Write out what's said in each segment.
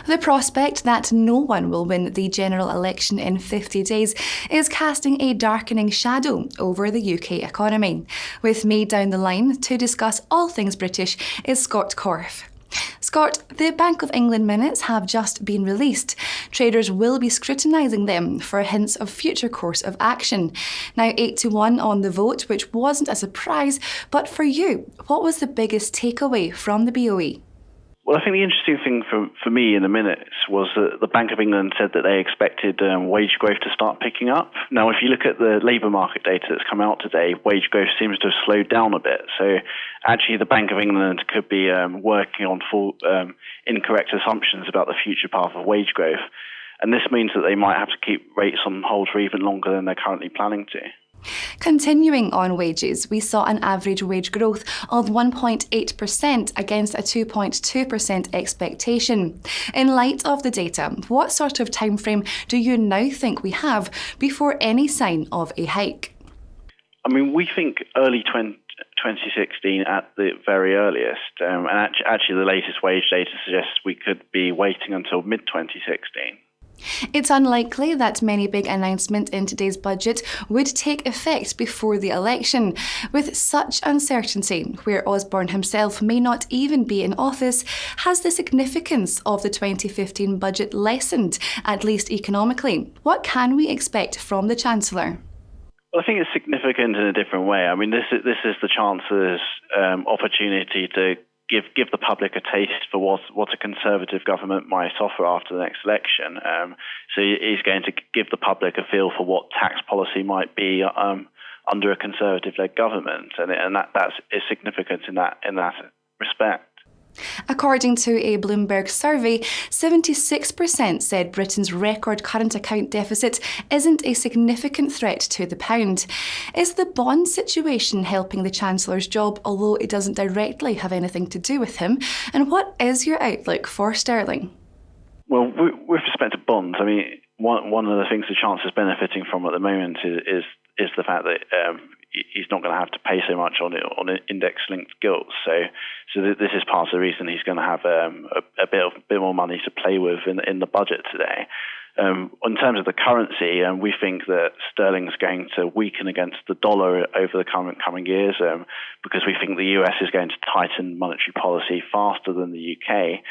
The prospect that no one will win the general election in 50 days is casting a darkening shadow over the UK economy. With me down the line to discuss all things British is Scott Corfe. Scott, the Bank of England minutes have just been released. Traders will be scrutinising them for hints of future course of action. Now 8-1 on the vote, which wasn't a surprise, but for you, what was the biggest takeaway from the BOE? Well, I think the interesting thing for me in the minutes was that the Bank of England said that they expected wage growth to start picking up. Now, if you look at the labour market data that's come out today, wage growth seems to have slowed down a bit. So actually the Bank of England could be working on incorrect assumptions about the future path of wage growth. And this means that they might have to keep rates on hold for even longer than they're currently planning to. Continuing on wages, we saw an average wage growth of 1.8% against a 2.2% expectation. In light of the data, what sort of timeframe do you now think we have before any sign of a hike? I mean, we think early 2016 at the very earliest, and actually the latest wage data suggests we could be waiting until mid-2016. It's unlikely that many big announcements in today's budget would take effect before the election. With such uncertainty, where Osborne himself may not even be in office, has the significance of the 2015 budget lessened, at least economically? What can we expect from the Chancellor? Well, I think it's significant in a different way. I mean, this is the Chancellor's opportunity to give the public a taste for what a Conservative government might offer after the next election. So he's going to give the public a feel for what tax policy might be under a Conservative-led government, and that is significant in that respect. According to a Bloomberg survey, 76% said Britain's record current account deficit isn't a significant threat to the pound. Is the bond situation helping the Chancellor's job, although it doesn't directly have anything to do with him? And what is your outlook for sterling? Well, with respect to bonds, I mean, one of the things the Chancellor's benefiting from at the moment is the fact that he's not going to have to pay so much on index-linked gilts. So this is part of the reason he's going to have a bit more money to play with in the budget today. In terms of the currency, we think that sterling is going to weaken against the dollar over the coming years because we think the US is going to tighten monetary policy faster than the UK.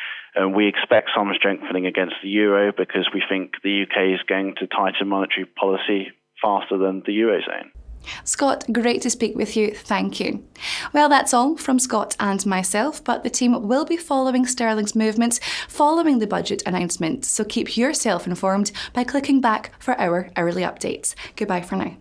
We expect some strengthening against the euro because we think the UK is going to tighten monetary policy faster than the Eurozone. Scott, great to speak with you. Thank you. Well, that's all from Scott and myself, but the team will be following sterling's movements following the budget announcement. So keep yourself informed by clicking back for our hourly updates. Goodbye for now.